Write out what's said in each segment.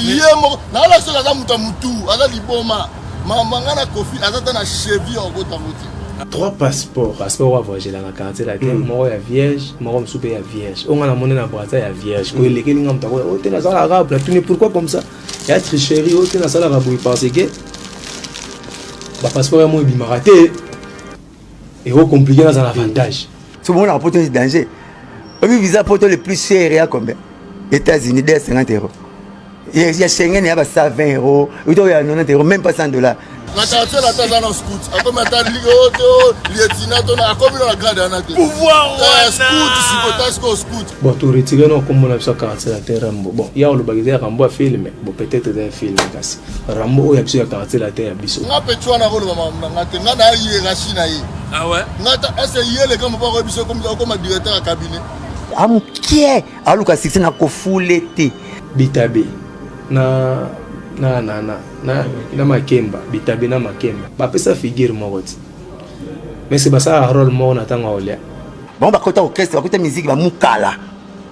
yemo na la soka za mutu ala liboma mangana kofi azata na cheville en gota moti 3 passeports à voyager dans la quartier la terre mort ya vierge mort msoupe ya vierge on a monné na boîte ya vierge ko les kelinga mtako o te na sala arabe la tuni pourquoi comme ça il y a tricherie o te na sala arabe parce que ba passeport ya mo bimaraté et au compliqué dans un avantage ce moment on porte danger le visa porte le plus cher ya combien États-Unis 50 €. Il y a Schengen, il y a 120 €. Il y a 90 €, même pas $100. Na tatia la taza na scout. Akoma ta ligoto, lieutenant na akomi na grade anate. Pouvoir scout, sipotasco scout. Bon, tu retires non comme on a ça quartier la terre Rambo. Bon, il y a le bagage Rambo a filmé. Bon, peut-être des films kasi. Rambo il y a sur quartier la terre biso. Nga petwa na rolo mama ngate nga na hiérarchie na yi. Ah ouais. Ngata essayer les comme pas biso comme directeur à cabinet. Amkie aluka 6 na kofulete Bitabe na makemba bitabe na makemba ba pesa figure moroti mais c'est pas ça rôle mo na tanga olia bon ba kota orchestre ba kota musique ba mukala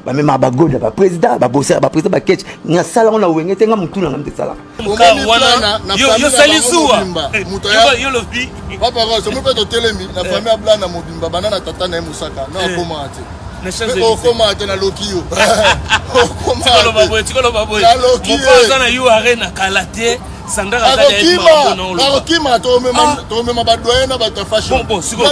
ba mema ba goda ba président ba bosser ba président ba ketch nga sala on na wengete nga mutuna nga mtesala yo salisuwa muto ya yo lobi papa ko so mo pe to telemi na famille abla na mobimba banana tata na musaka na koma ate o koma ate na lokio tikolo baboy mokoza na yo arena kalate sandara okima to mema badoye na batafashion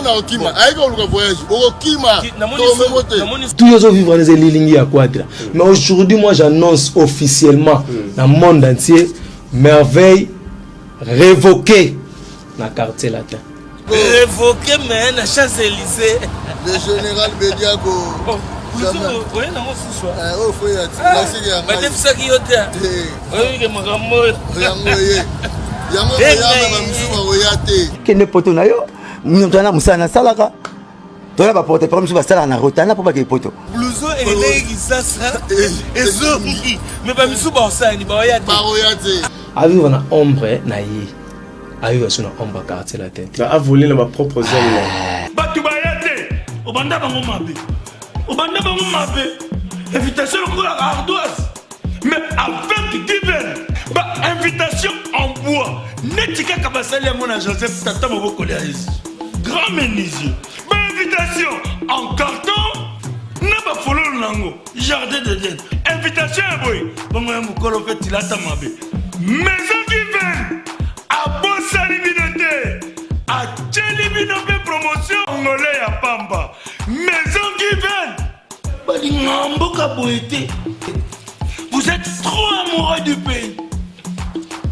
na okima aiko luka voyage okima to memote tous les autres vivre dans les lignes à quadra mais aujourd'hui moi j'annonce officiellement dans le monde entier merveille révoquée dans quartier latin révoqué mais na Champs-Élysées le général Bediago oui non ce soir oh faut y être la série mais t'es ça qui yote oui que makambo yango ya mamisu oyate kene poto na yo mutana musana salaka tola ba porte par musu ba sala na rotana pour ba ke poto blouson et les sasa ezongi mais ba misu ba osani ba oyate arrive na ombre na yi arrive sur na ombre quartier la tête a volé ma propre zone batu bayate obanda bango mabe invitation pour la ardoise mais avec divers ba invitation en bois netika kabasali ya mona Joseph tata maboko ya Yesu grand menuisier ba invitation en carton na ba fololo nango jardin de Dieu invitation ya boy bongo ya mukolo fait tilata mabe maison divers a bosali binote a tcheli binote promotion ngolé ya pamba maison divers Balingamboka Boété. Vous êtes trop amoureux du pays.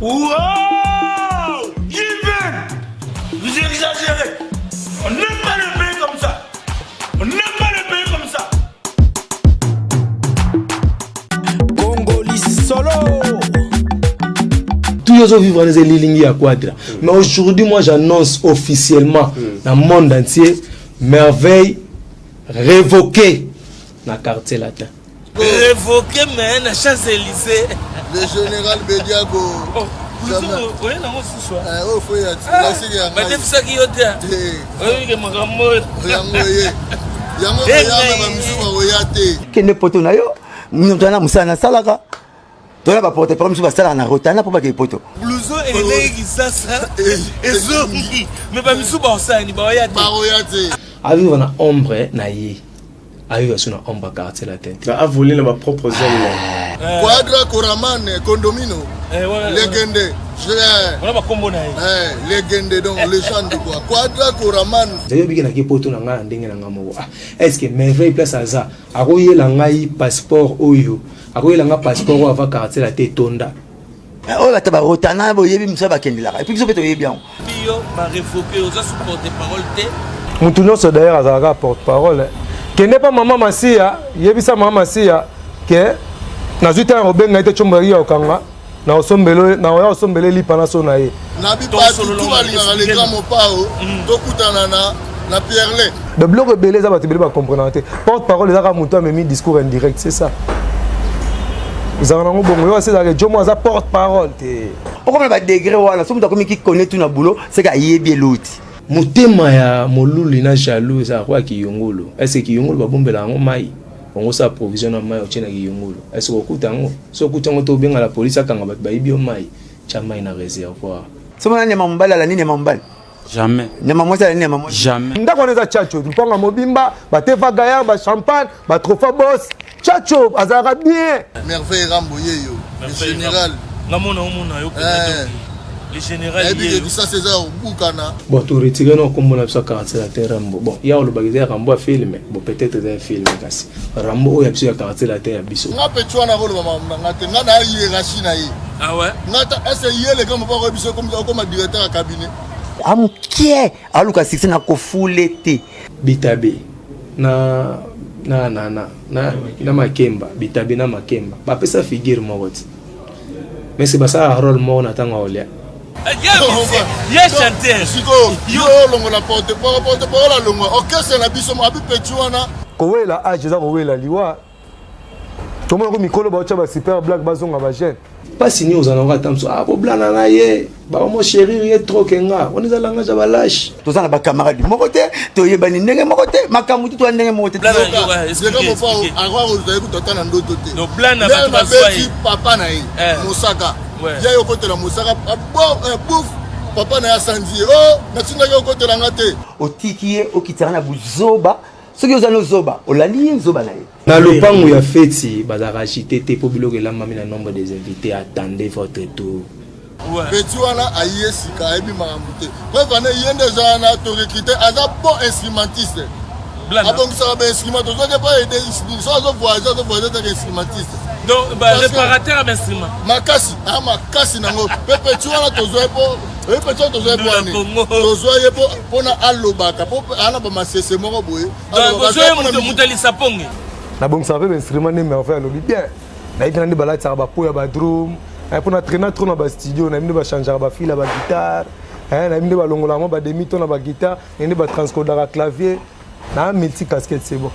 Wow! Given! Vous exagérez. On n'aime pas le pays comme ça. On n'aime pas le pays comme ça. Congolis solo. tous les autres vivre dans les lignes à quadra mais aujourd'hui moi j'annonce officiellement dans le monde entier merveille révoquée dans le quartier latin. Révoqué mais na Champs-Élysées. Le général Bediago. Oui non ce soir oh faut y être la série mais t'es ça qui yote oui que makambo yango ya mamisu oyate kene poto na yo mutana musana salaka tola ba porte par musu ba sala na rotana pour ba ke poto blouson et les sasa ezongi mais ba misu ba osani ba oyate arrive na ombre na yi arrive sur na ombre quartier la tête a volé ma propre zone Quadra Koraman condomino légende on va combo na légende donc légende quoi Quadra Koraman d'ailleurs biki na ki poto na nga ndenge na nga moko est-ce que merveille place aza akoyela ngai passeport oyo akoyela nga passeport avant quartier la tête tonda oh bata ba rotana bo yebi musa ba kendela et puis so beto yebi bien bio ba révoqué aux supporter parole té mutu nyonso d'ailleurs azalaka porte-parole kende pa mama Masia yebisa mama Masia ke nazwi ta robenga ite chomba ya okanga na osombele lipa na so na ye na bi pas tout balinga les grands mopao to kutana na Pierre de bloc beleza ba tibeli ba comprendre te porte-parole ezaka mutu amemi discours indirect c'est ça vous avez un bon yo c'est que Jomo za porte-parole te pourquoi ba degré wala so mutu akomi ki connaît tout na boulot c'est ka yebi l'autre motema ya molulu na jaloux za kwa kiyongolo est-ce que kiyongolo ba bombela ngo mai on sa provision na mai ochena kiyungulu est-ce que okutango so okutango to benga la police akanga bat bayibi o mai chama ina réservoir soma nyama mbala la nini mbala jamais nyama mosa la nini nyama mosa jamais ndako neza chacho tupanga mobimba bateva gaya ba champagne ba trophée boss chacho azara bien merveille ramboye yo le général ngamona umuna yo le général et ça César Boukana bon tu retire non comme on a ça caractère la terre Rambo bon il y a le bagage Rambo film bon peut-être des films kasi Rambo o ya biso caractère la terre biso ngape tu na rolo mama ngate ngana hiérarchie na ye ah ouais ngata essayer les comme pas biso comme directeur à cabinet amkie aluka six na ko fulete bitabe na makemba bitabe na makemba ba pesa figure moko mais c'est pas ça rôle mo na tanga olia ya chanteur siko yo longo la porte la longo orchestre na biso mo abi petuana kowela age za kowela liwa tomo ko mikolo ba cha ba super black bazonga ba jeune pas signé aux anora tamso ah bo blana na ye ba mo chéri ye trop kenga on est alanga ja ba lâche to za na ba camarade moko te to yebani ndenge moko te makamutu to ndenge moko te c'est comme faut avoir aux aïeux tout na ndoto te no blana ba to basoi papa na ye Mosaka ya yo côté la Mosaka bon bouf papa na ya sanzi oh na tinda yo côté la ngate otikiye okitana na buzoba soki ozana zoba olali zoba na ye na lopango ya feti bazaka agité te po biloko elamba na nombre des invités attendez votre tour petit wana aye sika ebi makambo te preuve ane yende zana to recruter aza bon instrumentiste abongi ça ba instrument to zoke pas aider so zo voyager avec instrumentiste donc ba réparateur d'instrument makasi nango petit wana to zo po petit to zo po ani to zo ye po na alobaka po ana ba masese moko boye donc zo mutali sapongi na bongo ça fait instrument ne mais faire le bien na ipena ndi balati ba po ya ba drum pour na traîner trop na ba studio na ndi ba changer ba fil ba guitare na ndi ba longola mo ba demi ton na ba guitare ndi ba transcoder ba clavier na multi casquette c'est bon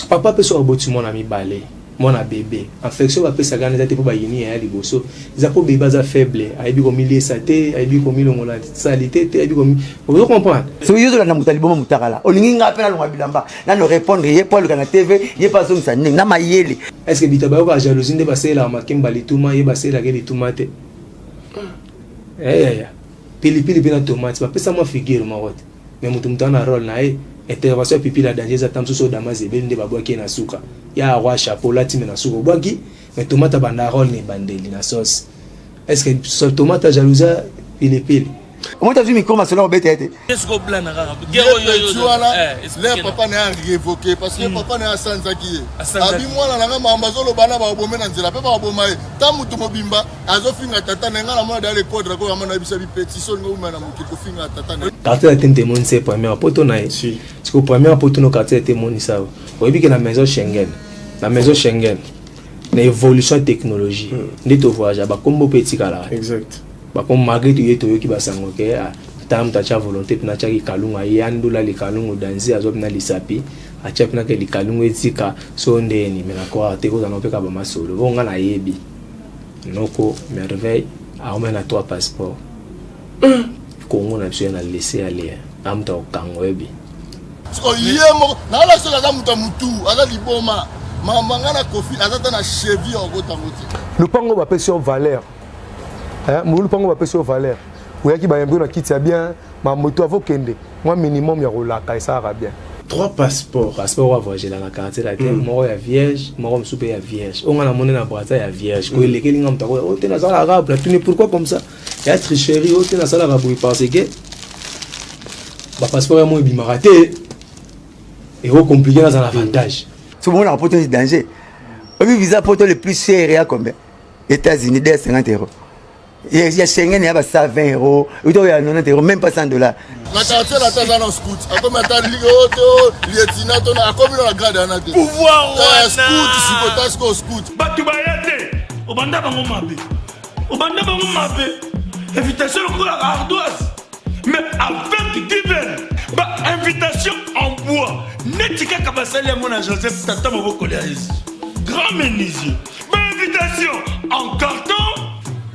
papa peut so boti mon ami balé mon bébé infection va pesa gana te po ba yini ya liboso za po bébé za faible aibi ko milier saté aibi ko milongola salité te aibi ko vous comprenez so yo la na mutali boma mutakala olingi ngape na longa bilamba na no répondre ye pour le kana TV ye pas so msani na mayele est-ce que bitaba ko jalousie nde basela makemba lituma ye basela ke lituma te ya pilipili bina tomate ba pesa mo figure marote mais mutu na rôle na ye intervention pipi la danger za tamso so damaze bende babwaki na suka ya roi chapeau la time na suka bwaki mais tomate banda rôle ni bandeli na sauce est-ce que so tomate jalousia pilipili comment tu as vu micro masolo obete qu'est-ce qu'on plan na le papa na révoqué parce que papa na sanza ki abi mwana na ngamba zolo bana ba bomena nzela pe ba bomaye ta mutu mobimba azo finga tata na ngala mwana dale code ko amana bisa bi petition ngo mena mukiko finga tata na quartier la tente mon c'est première poto na ici parce que première poto no quartier était mon ça oyebi que na maison Schengen na évolution technologie ndito voyage ba kombo petit kala exact ba comme malgré tout yeto yoki basango ke tam ta cha volonté pina cha ki kalunga yandula li kalungu danzi azo pina lisapi acha pina ke li kalungu etika so ndeni mena kwa te ko zana peka ba masolo bonga na yebi noko merveille a on a 3 passeports Congo na biso na laisser aller amta okango yebi o yemo na la so la mutu ala liboma mama na kofi azata na cheville okotangote le pango ba pesi en valeur moulu pango ba pesi en valeur oyaki ba yembo na kiti ya bien ma moto avokende moi minimum ya rolaka et ça va bien 3 passeports wa voyager la quartier la terre moko ya vierge moko msupe ya vierge on a monné na brata ya vierge ko lekeli ngam tako o tena sala arabe tu ne pourquoi comme ça ya tricherie o tena sala arabe parce que ba passeport ya mo bimaraté et au compliqué dans un avantage tout le monde a porté danger le visa porté le plus cher à combien États-Unis 50 €. Il y a Schengen, il y a 120 €, il y a 90 €, même pas 100 $. La quartier la tata na scout, ako mata ligoto, lieutenant on a comme la grade na te. Pouvoir scout, sikotasko scout. Batu bayate, obanda bango mabe. Obanda bango mabe. Invitation au la ardoise. Mais avec divers, bah invitation en bois. Netika kabasali mon Joseph Tata Maboko Léaïs. Grand menuisier. Bah invitation en carton.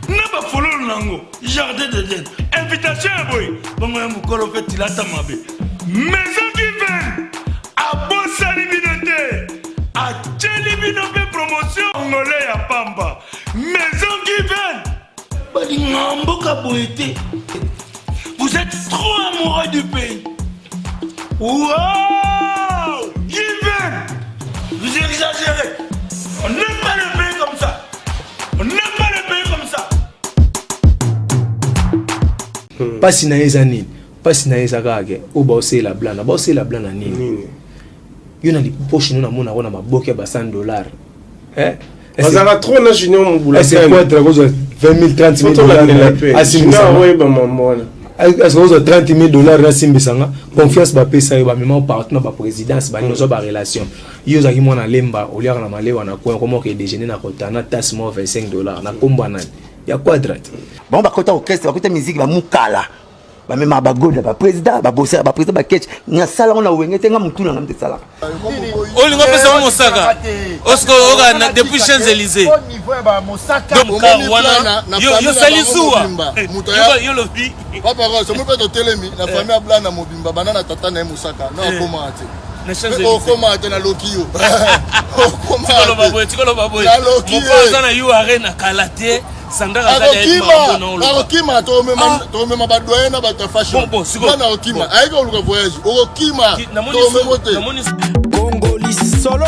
N'a pas follow nango. Jardin d'Éden. Invitation à boy. Bon moi mukolo fait tilata mabe. Maison divine. À bon salimidete. À Attention, Congolais à Pamba. Maison Given. Balingamboka Boété. Vous êtes trop amoureux du pays. Wow! Given. Vous exagérez. On n'aime pas le pays comme ça. On n'aime pas le pays comme ça. Pas si naïsa nini. Pas si naïsa kage. Ou ba ose la blana. Ba ose la blana nini. Yo na li poche nous na mona wana maboke ba $100. Bazara trop na junior mobula. C'est quoi à cause de 20 000 30 000 $? Junior ouais ba mamona. Est-ce que 30 000 na simbisanga confiance ba pesa yo ba même partenaire ba présidence ba nozo ba relation. Yo za ki mona lemba au lieu na malewa na coin comment que déjeuner na kotana tasse mo $25 na komba nani. Ya quadrate. Bon ba kota orchestre, ba kota musique ba mukala. Ba même ba goda ba président ba bosser ba président ba ketch na sala on a wengete nga mutuna na mtesala. Olingo pesa mosaka. Osko oga depuis Champs-Élysées. Au niveau ba mosaka. Donc wana yo salisuwa. Yo lobi. Papa Rose, mo pe to telemi na famille blana mobimba banana tata na mosaka. Na koma ate. Na Champs-Élysées. O koma ate na Lokio. O koma. Tikolo baboy. Mo paza na yo arena kalate. Okima tomema badoyen na bato fashion na okima ayiko luka voyage okima tomema te Congolais solo.